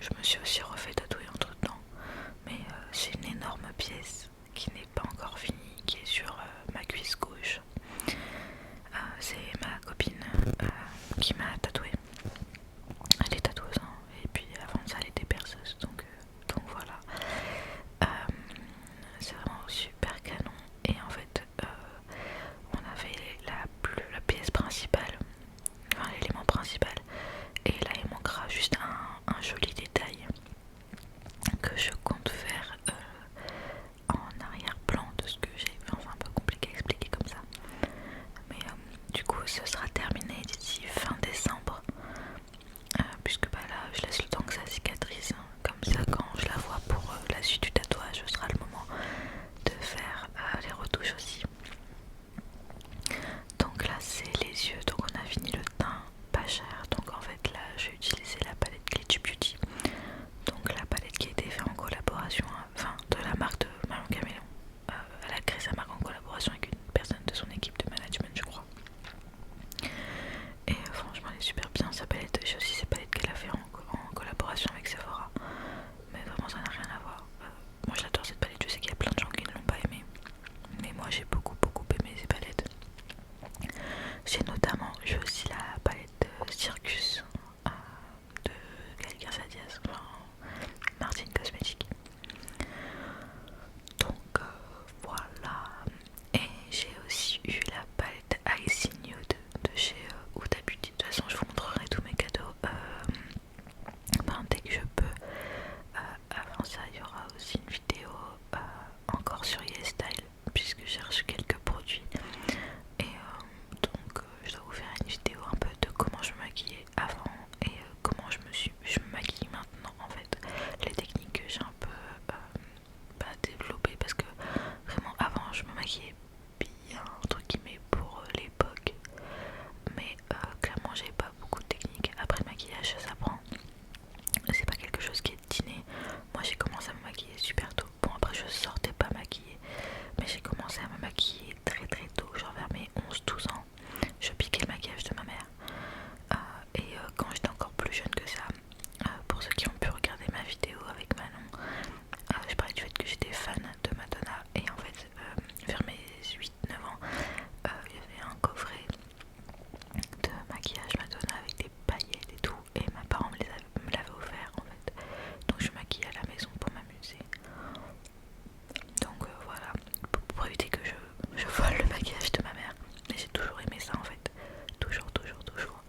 Je me suis aussi refait tatouer entre temps, mais c'est une énorme pièce qui n'est pas encore finie, qui est sur ma cuisse gauche. C'est ma copine qui m'a tatoué. Elle est tatoueuse, hein, et puis avant ça elle était perceuse, donc voilà. C'est vraiment super canon. Et en fait, on avait la pièce principale, enfin l'élément principal, et là il manquera juste un joli détail que je compte faire en arrière-plan de ce que j'ai. Enfin, c'est un peu compliqué à expliquer comme ça, mais du coup ce sera terminé d'ici fin décembre, puisque bah là je laisse le temps que ça cicatrise, hein. Comme ça quand je la vois pour la suite du tatouage, ce sera le moment de faire les retouches aussi. Donc là c'est les yeux, donc on a fini le teint pas cher, donc en fait là j'ai utilisé la palette Glitch Beauty, donc la palette qui a été faite en collaboration, enfin de la marque de Marion Caméléon. Elle a créé sa marque en collaboration avec une personne de son équipe de management je crois, et franchement elle est super bien sa palette. J'ai aussi ces palettes qu'elle a fait en collaboration avec Sephora, mais vraiment ça n'a rien à voir. Moi j'adore cette palette, je sais qu'il y a plein de gens qui ne l'ont pas aimée, mais moi j'ai beaucoup aimé ces palettes. J'ai aussi la palette Circus de Gael Garcia Diaz, enfin Martin Cosmetics. Donc voilà. Et j'ai aussi eu la palette Icy Nude de chez Huda Beauty. De toute façon je vous montrerai tous mes cadeaux dès que je peux. Avant ça il y aura aussi une vidéo encore sur YesStyle, puisque j'ai reçu quelques produits. Et donc je dois vous faire une vidéo un peu de comment je me maquillais avant et comment je me maquille maintenant, en fait. Les techniques que j'ai un peu développées, parce que vraiment avant je me maquillais bien entre guillemets pour l'époque, mais clairement j'avais pas beaucoup de techniques. Après le maquillage ça prend, c'est pas quelque chose qui est inné. Moi j'ai commencé à me maquiller super tôt. Bon après je sortais pas maquillée, mais j'ai commencé à me maquiller très tôt, genre vers mes 11-12 ans. Je piquais le maquillage de ma mère. Et quand j'étais encore plus jeune que ça, pour ceux qui ont pu regarder ma vidéo avec Manon, je parlais du fait que j'étais fan de Madonna. Et en fait, vers mes 8-9 ans, il y avait un coffret de maquillage Madonna avec des paillettes et tout. Et mes parents me l'avaient offert en fait. Donc je maquillais à la maison pour m'amuser. Donc voilà, pour éviter que je vole le maquillage de ma mère. Mais j'ai toujours aimé ça en fait. Toujours.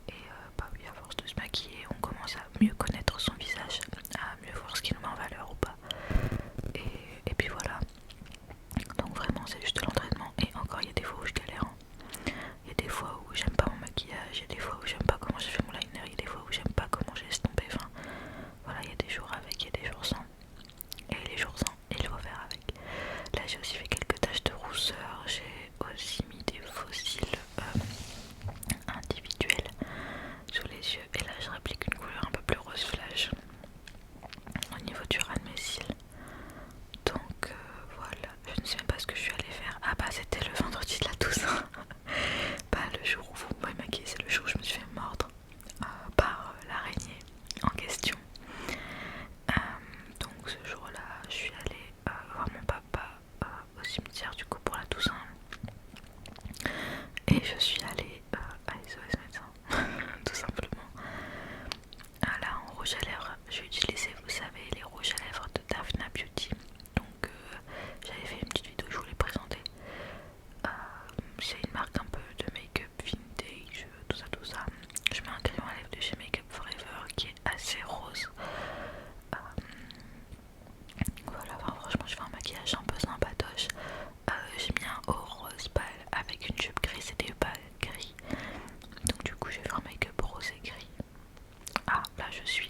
Et bah oui, à force de se maquiller, on commence à mieux connaître son visage, à mieux voir ce qui nous met en valeur ou pas. Et puis voilà. Donc vraiment c'est juste de l'entraînement. Et encore il y a des fois où je galère, hein. Il y a des fois où j'aime pas mon maquillage, il y a des fois où j'aime pas comment j'ai fait mon liner, il y a des fois où j'aime pas comment j'ai estompé. Enfin voilà, il y a des jours avec, il y a des jours sans. Et les jours sans, il faut faire avec. Là j'ai aussi fait quelques taches de rousseur, j'ai aussi mis des faux cils individuels sous les yeux. Et là je réplique une couleur un peu plus rose flash au niveau du ras de mes cils. Donc voilà, je ne sais même pas ce que je suis allée faire. Ah bah c'était le vendredi de la Toussaint. Bah le jour où vous m'avez maquillée, c'est le jour où je me suis fait mordre par l'araignée en question. Donc ce jour-là, je suis allée voir mon papa au cimetière du coup pour la Toussaint. Et je suis allée à SOS médecin, tout simplement. Là en rouge à lèvres, j'ai utilisé, vous savez, les rouges à lèvres de Daphna Beauty. Donc j'avais fait une petite vidéo, je vous l'ai présentée. C'est une marque un peu de make-up vintage, tout ça. Je mets un crayon à lèvres de chez Make Up Forever qui est assez rose. Voilà, enfin, franchement je fais un maquillage un peu sympatoche. J'ai mis un haut rose pâle avec une jupe grise et des balles gris. Donc du coup j'ai fait un make-up rose et gris. Ah là je suis